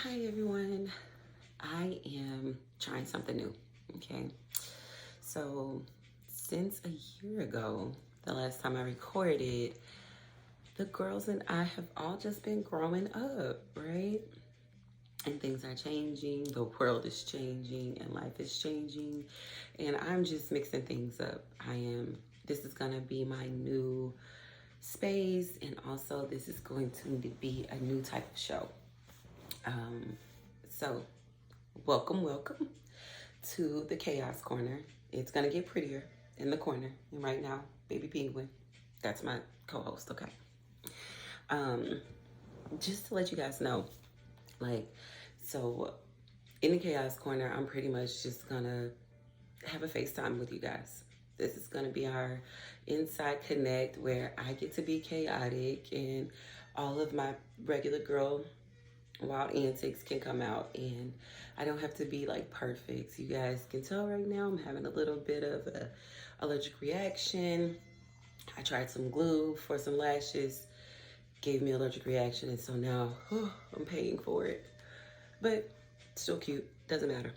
Hi everyone. I am trying something new. Okay. So, since a year ago, the last time I recorded, the girls and I have all just been growing up, right? And things are changing, the world is changing, and life is changing. And I'm just mixing things up. This is gonna be my new space, and also this is going to be a new type of show. Um, so welcome to the Chaos Corner. It's gonna get prettier in the corner. And right now, Baby Penguin, that's my co-host, okay? Um, just to let you guys know, like, so in the Chaos Corner, I'm pretty much just gonna have a FaceTime with you guys. This is gonna be our inside connect where I get to be chaotic and all of my regular girl wild antics can come out, and I don't have to be like perfect. So you guys can tell right now I'm having a little bit of a allergic reaction. I tried some glue for some lashes, gave me allergic reaction, and so now I'm paying for it. But still cute, doesn't matter.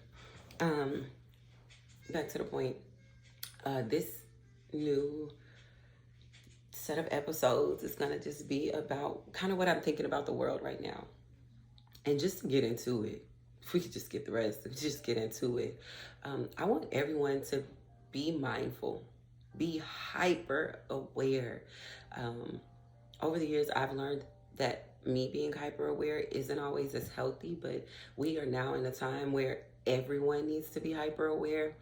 Um, Back to the point. This new set of episodes is gonna just be about kind of what I'm thinking about the world right now. And just to get into it, if we could just get the rest, just get into it. I want everyone to be mindful, be hyper aware. Um, Over the years, I've learned that me being hyper aware isn't always as healthy, but we are now in a time where everyone needs to be hyper aware,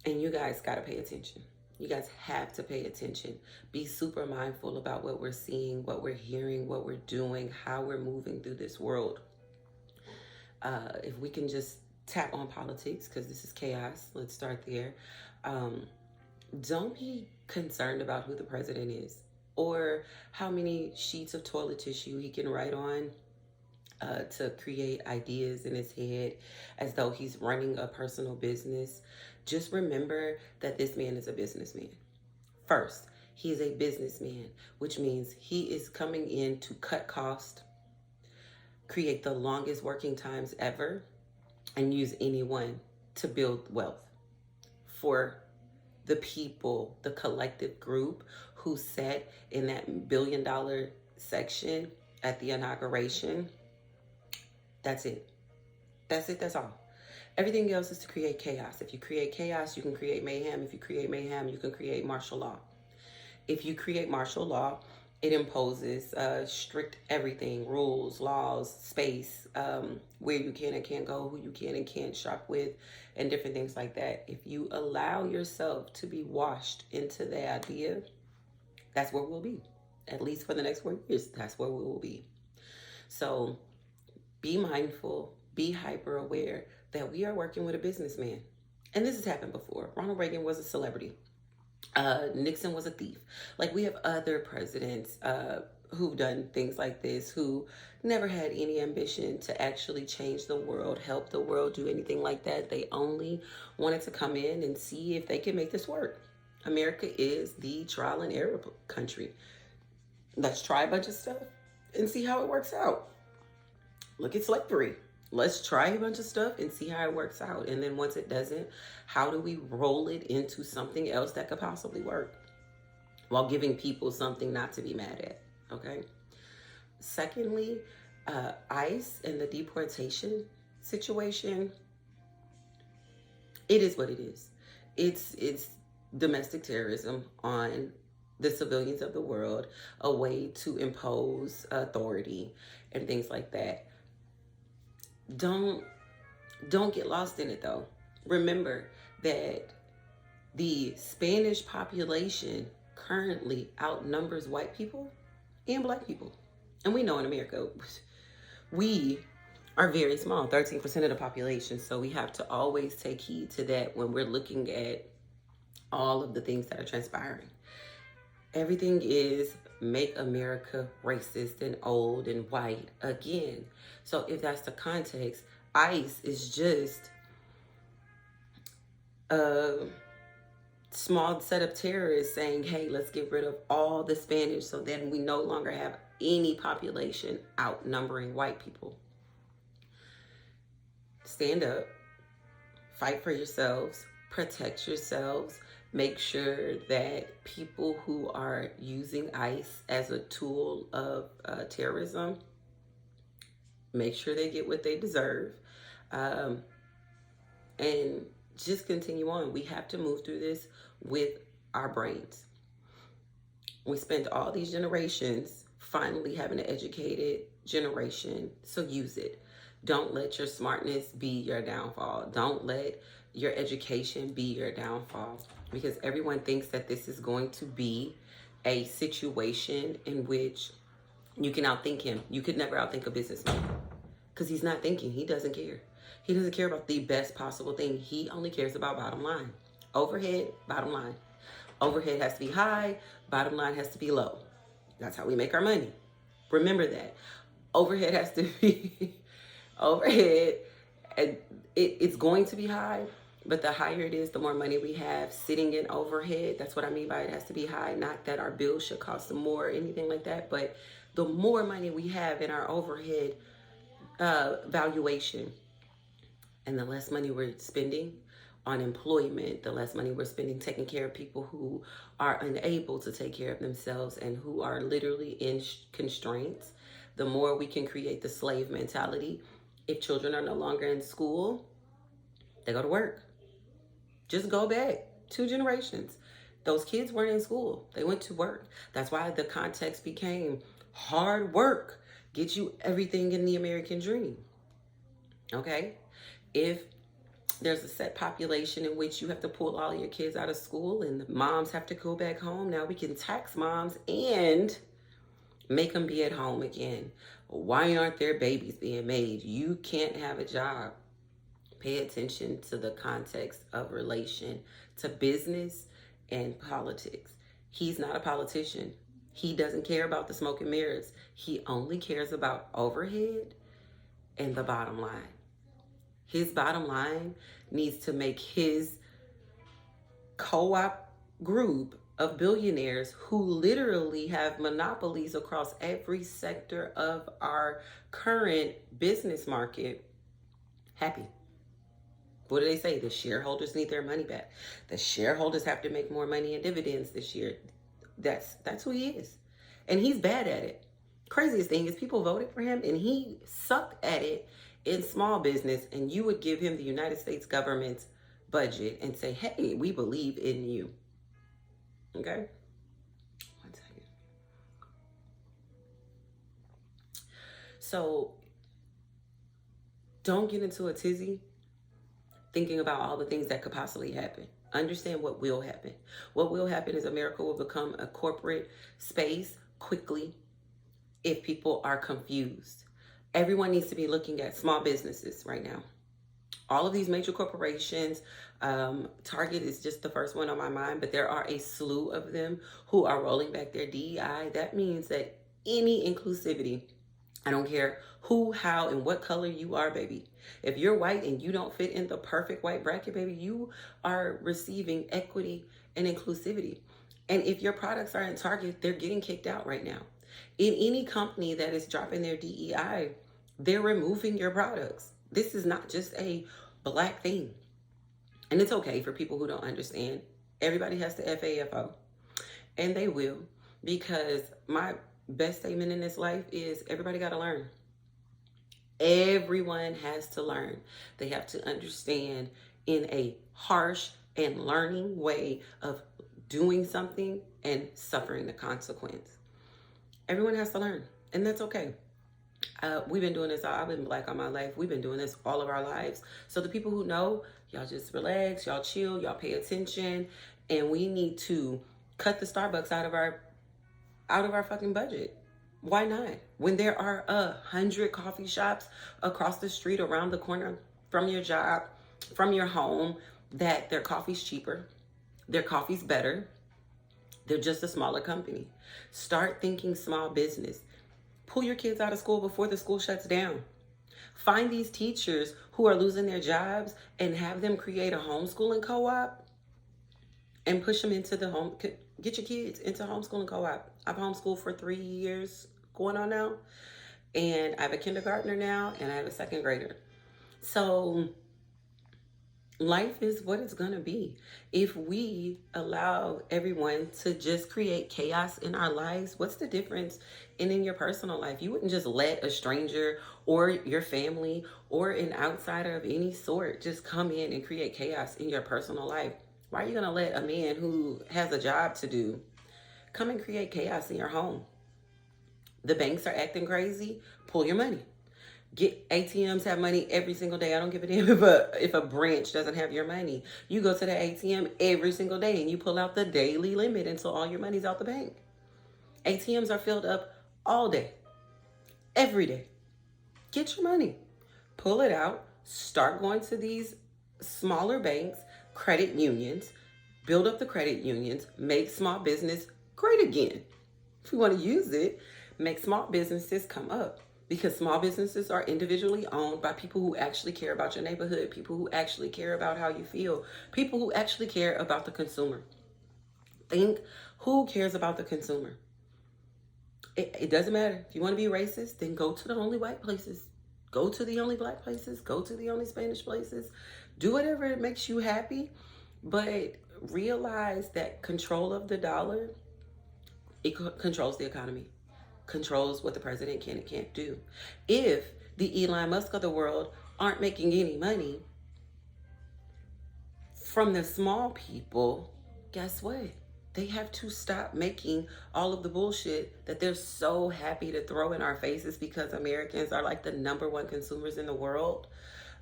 and you guys got to pay attention. You guys have to pay attention. Be super mindful about what we're seeing, what we're hearing, what we're doing, how we're moving through this world. If we can just tap on politics, because this is chaos, let's start there. Don't be concerned about who the president is or how many sheets of toilet tissue he can write on to create ideas in his head as though he's running a personal business. Just remember that this man is a businessman. First, he is a businessman, which means he is coming in to cut costs, create the longest working times ever, and use anyone to build wealth for the people, the collective group who sat in that $1 billion section at the inauguration. That's it. That's it. That's all. Everything else is to create chaos. If you create chaos, you can create mayhem. If you create mayhem, you can create martial law. If you create martial law, it imposes strict everything, rules, laws, space, where you can and can't go, who you can and can't shop with, and different things like that. If you allow yourself to be washed into the idea, that's where we'll be. At least for the next 4 years, that's where we will be. So be mindful, be hyper aware that we are working with a businessman. And this has happened before. Ronald Reagan was a celebrity. Nixon was a thief. Like, we have other presidents who've done things like this, who never had any ambition to actually change the world, help the world, do anything like that. They only wanted to come in and see if they could make this work. America is the trial and error country. Let's try a bunch of stuff and see how it works out. Look at slavery. Let's try a bunch of stuff and see how it works out. And then once it doesn't, how do we roll it into something else that could possibly work while giving people something not to be mad at? Okay. Secondly, ICE and the deportation situation, it is what it is. It's domestic terrorism on the civilians of the world, a way to impose authority and things like that. Don't get lost in it though. Remember that the Spanish population currently outnumbers white people and black people. And we know in America, we are very small, 13% of the population. So we have to always take heed to that when we're looking at all of the things that are transpiring. Everything is make America racist and old and white again. So if that's the context, ICE is just a small set of terrorists saying, hey, let's get rid of all the Spanish so then we no longer have any population outnumbering white people. stand up, fight for yourselves, protect yourselves, make sure that people who are using ICE as a tool of terrorism, make sure they get what they deserve, um, and just continue on. We have to move through this with our brains. We spent all these generations finally having an educated generation, so use it. Don't let your smartness be your downfall. Don't let your education be your downfall, because everyone thinks that this is going to be a situation in which you can outthink him. You could never outthink a businessman, because he's not thinking. He doesn't care. He doesn't care about the best possible thing. He only cares about bottom line. Overhead, bottom line. Overhead has to be high, bottom line has to be low. That's how we make our money. Remember that. Overhead has to be overhead. It's going to be high, but the higher it is, the more money we have sitting in overhead. That's what I mean by it has to be high. Not that our bills should cost more or anything like that, but the more money we have in our overhead valuation, and the less money we're spending on employment, the less money we're spending taking care of people who are unable to take care of themselves and who are literally in constraints, the more we can create the slave mentality. If children are no longer in school, they go to work. Just go back 2 generations. Those kids weren't in school. They went to work. That's why the context became hard work gets you everything in the American dream. Okay? If there's a set population in which you have to pull all your kids out of school and the moms have to go back home, now we can tax moms and make them be at home again. Why aren't there babies being made? You can't have a job. Pay attention to the context of relation to business and politics. He's not a politician. He doesn't care about the smoke and mirrors. He only cares about overhead and the bottom line. His bottom line needs to make his co-op group of billionaires who literally have monopolies across every sector of our current business market happy. What do they say? The shareholders need their money back. The shareholders have to make more money in dividends this year. That's who he is. And he's bad at it. Craziest thing is people voted for him and he sucked at it in small business, and you would give him the United States government's budget and say, hey, we believe in you. Okay? One second. So don't get into a tizzy thinking about all the things that could possibly happen. Understand what will happen. What will happen is America will become a corporate space quickly if people are confused. Everyone needs to be looking at small businesses right now. All of these major corporations, Target is just the first one on my mind, but there are a slew of them who are rolling back their DEI. That means that any inclusivity, I don't care who, how, and what color you are, baby. If you're white and you don't fit in the perfect white bracket, baby, you are receiving equity and inclusivity. And if your products are in Target, they're getting kicked out right now. In any company that is dropping their DEI, they're removing your products. This is not just a black thing. And it's okay for people who don't understand. Everybody has to FAFO. And they will. Because my best statement in this life is everybody got to learn. Everyone has to learn. They have to understand in a harsh and learning way of doing something and suffering the consequence. Everyone has to learn. And that's okay. We've been doing this. I've been black all my life. We've been doing this all of our lives. So the people who know, y'all just relax, y'all chill, y'all pay attention, and we need to cut the Starbucks out of our fucking budget. Why not? When there are 100 coffee shops across the street, around the corner from your job, from your home, that their coffee's cheaper, their coffee's better, they're just a smaller company. Start thinking small business. Pull your kids out of school before the school shuts down. Find these teachers who are losing their jobs and have them create a homeschooling co-op and push them into the home. Get your kids into homeschooling co-op. I've homeschooled for 3 years going on now. And I have a kindergartner now and I have a second grader. So life is what it's going to be. If we allow everyone to just create chaos in our lives, what's the difference in your personal life? You wouldn't just let a stranger or your family or an outsider of any sort just come in and create chaos in your personal life. Why are you going to let a man who has a job to do come and create chaos in your home? The banks are acting crazy, pull your money. Get ATMs have money every single day. I don't give a damn if a branch doesn't have your money. You go to the ATM every single day and you pull out the daily limit until all your money's out the bank. ATMs are filled up all day, every day. Get your money, pull it out, start going to these smaller banks, credit unions, build up the credit unions, make small business great again. If we want to use it, make small businesses come up. Because small businesses are individually owned by people who actually care about your neighborhood, people who actually care about how you feel, people who actually care about the consumer. Think, who cares about the consumer? It doesn't matter. If you want to be racist, then go to the only white places. Go to the only black places. Go to the only Spanish places. Do whatever makes you happy. But realize that control of the dollar, it controls the economy. Controls what the president can and can't do. If the Elon Musk of the world aren't making any money from the small people, guess what? They have to stop making all of the bullshit that they're so happy to throw in our faces because Americans are like the #1 consumers in the world.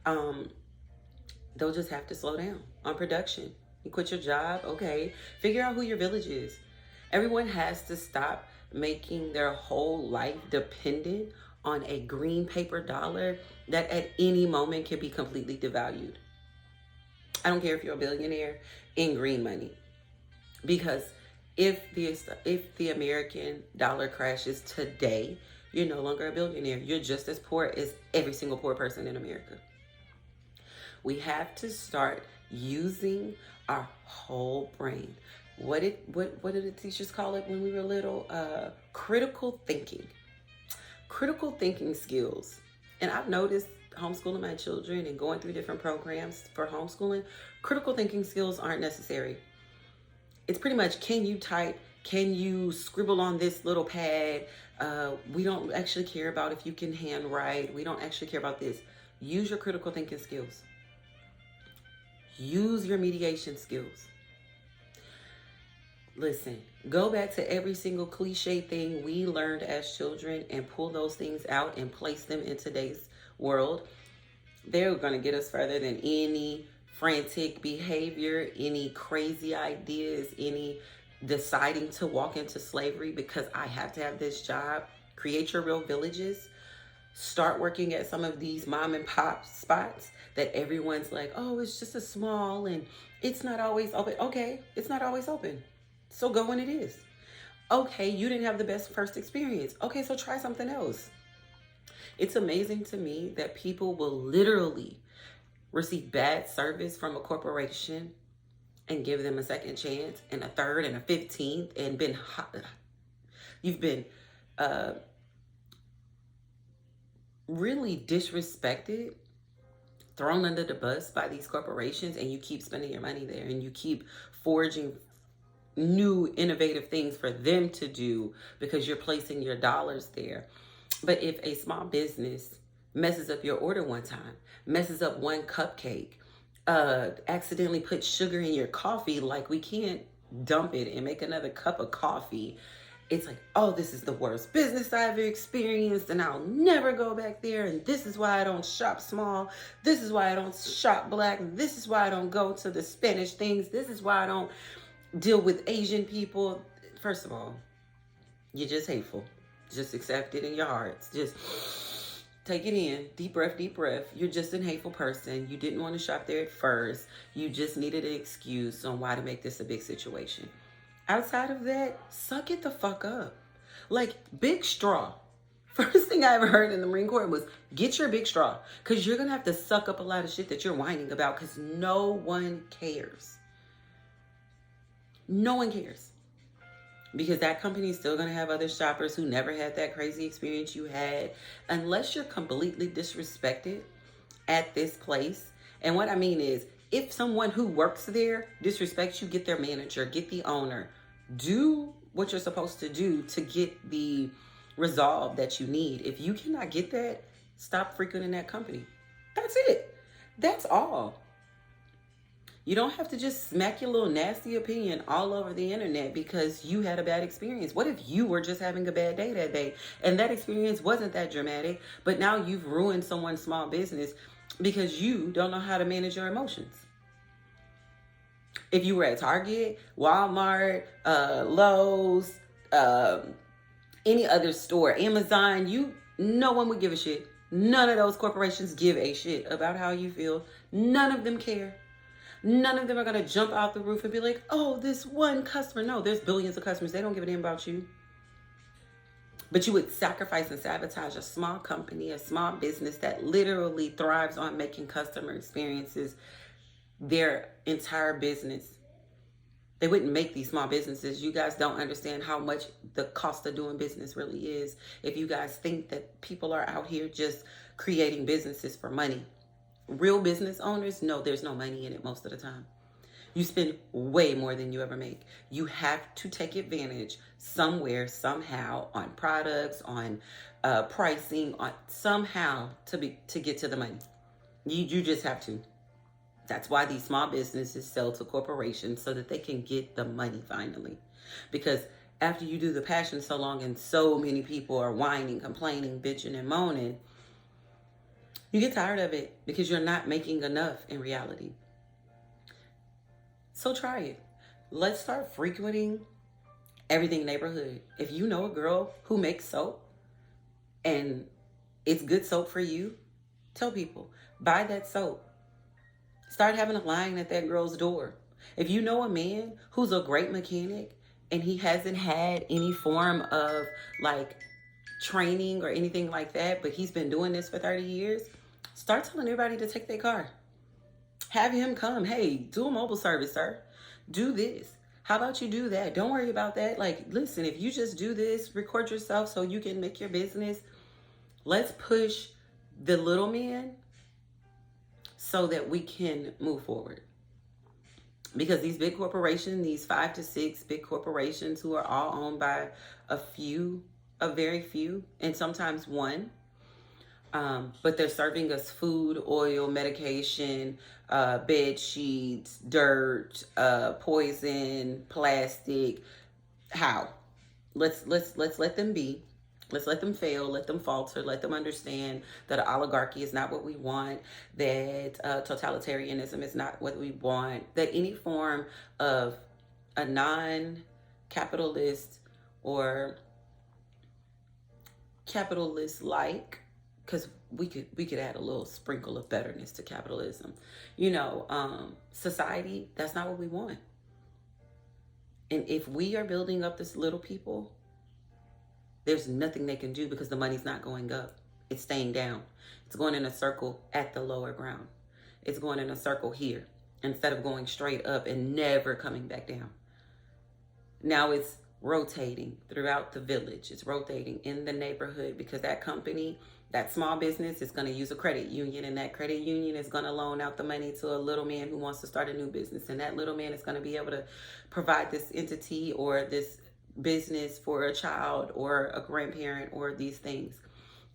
They'll just have to slow down on production. You quit your job, okay. Figure out who your village is. Everyone has to stop making their whole life dependent on a green paper dollar that at any moment can be completely devalued. I don't care if you're a billionaire in green money, because if the American dollar crashes today, you're no longer a billionaire. You're just as poor as every single poor person in America. We have to start using our whole brain. What did the teachers call it when we were little? Critical thinking. Critical thinking skills. And I've noticed homeschooling my children and going through different programs for homeschooling, critical thinking skills aren't necessary. It's pretty much, can you type? Can you scribble on this little pad? We don't actually care about if you can handwrite. We don't actually care about this. Use your critical thinking skills. Use your mediation skills. Listen, go back to every single cliche thing we learned as children and pull those things out and place them in today's world. They're going to get us further than any frantic behavior, any crazy ideas, any deciding to walk into slavery because I have to have this job. Create your real villages. Start working at some of these mom and pop spots that everyone's like, oh, it's just a small and it's not always open. Okay, it's not always open. So go when it is. Okay, you didn't have the best first experience. Okay, so try something else. It's amazing to me that people will literally receive bad service from a corporation and give them a second chance and a third and a 15th and you've been really disrespected, thrown under the bus by these corporations, and you keep spending your money there and you keep forging new innovative things for them to do because you're placing your dollars there. But if a small business messes up your order one time, messes up one cupcake, accidentally puts sugar in your coffee, like we can't dump it and make another cup of coffee. It's like, oh, this is the worst business I've ever experienced and I'll never go back there. And this is why I don't shop small. This is why I don't shop black. This is why I don't go to the Spanish things. This is why I don't deal with Asian people. First of all, you're just hateful. Just accept it in your hearts. Just take it in. Deep breath, deep breath. You're just a hateful person. You didn't want to shop there at first. You just needed an excuse on why to make this a big situation. Outside of that, suck it the fuck up. Like, big straw. First thing I ever heard in the Marine Corps was, get your big straw. Because you're going to have to suck up a lot of shit that you're whining about because no one cares. No one cares. Because that company is still going to have other shoppers who never had that crazy experience you had. Unless you're completely disrespected at this place. And what I mean is, if someone who works there disrespects you, get their manager, get the owner, do what you're supposed to do to get the resolve that you need. If you cannot get that, stop frequenting that company. That's it. That's all. You don't have to just smack your little nasty opinion all over the internet because you had a bad experience. What if you were just having a bad day that day and that experience wasn't that dramatic, but now you've ruined someone's small business because you don't know how to manage your emotions? If you were at Target, Walmart, Lowe's, any other store, Amazon, no one would give a shit. None of those corporations give a shit about how you feel. None of them care. None of them are going to jump out the roof and be like, oh, this one customer. No, there's billions of customers. They don't give a damn about you. But you would sacrifice and sabotage a small company, a small business that literally thrives on making customer experiences their entire business. They wouldn't make these small businesses. You guys don't understand how much the cost of doing business really is. If you guys think that people are out here just creating businesses for money. Real business owners know there's no money in it most of the time. You spend way more than you ever make. You have to take advantage somewhere, somehow, on products, on pricing, on somehow to get to the money. You just have to. That's why these small businesses sell to corporations so that they can get the money finally. Because after you do the passion so long and so many people are whining, complaining, bitching, and moaning, you get tired of it because you're not making enough in reality. So try it. Let's start frequenting everything neighborhood. If you know a girl who makes soap and it's good soap for you, tell people, buy that soap. Start having a line at that girl's door. If you know a man who's a great mechanic and he hasn't had any form of like training or anything like that, but he's been doing this for 30 years, start telling everybody to take their car. Have him come. Hey, do a mobile service, sir. Do this. How about you do that? Don't worry about that. Like, listen, if you just do this, record yourself so you can make your business. Let's push the little man so that we can move forward. Because these big corporations, these 5 to 6 big corporations who are all owned by a very few, and sometimes one, but they're serving us food, oil, medication, bed sheets, dirt, poison, plastic. How? Let's let them be. Let's let them fail, let them falter, let them understand that oligarchy is not what we want, that totalitarianism is not what we want, that any form of a non-capitalist or capitalist-like, because we could add a little sprinkle of betterness to capitalism, society, that's not what we want. And if we are building up this little people, there's nothing they can do because the money's not going up. It's staying down. It's going in a circle at the lower ground. It's going in a circle here instead of going straight up and never coming back down. Now it's rotating throughout the village. It's rotating in the neighborhood because that company, that small business is going to use a credit union, and that credit union is going to loan out the money to a little man who wants to start a new business. And that little man is going to be able to provide this entity or this business for a child or a grandparent or these things.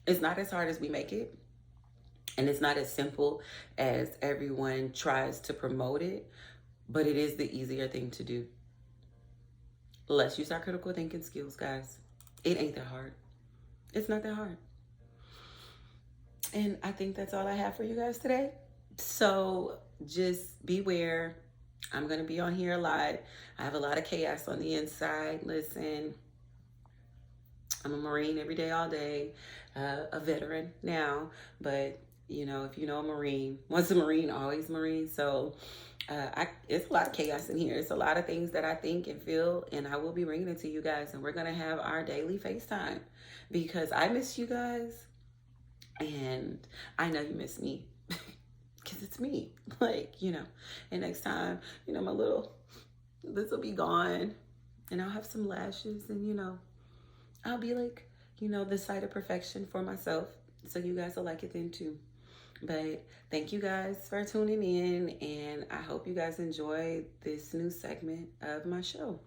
It's not as hard as we make it, and it's not as simple as everyone tries to promote it, but it is the easier thing to do. Let's use our critical thinking skills, guys. It ain't that hard. It's not that hard. And I think that's all I have for you guys today. So just beware. I'm going to be on here a lot. I have a lot of chaos on the inside. Listen, I'm a Marine every day, all day, a veteran now. But, if you know a Marine, once a Marine, always Marine. So it's a lot of chaos in here. It's a lot of things that I think and feel, and I will be bringing it to you guys. And we're going to have our daily FaceTime because I miss you guys. And I know you miss me. Because it's me, and next time, this will be gone, and I'll have some lashes, and, I'll be like, the site of perfection for myself, so you guys will like it then too. But thank you guys for tuning in, and I hope you guys enjoy this new segment of my show.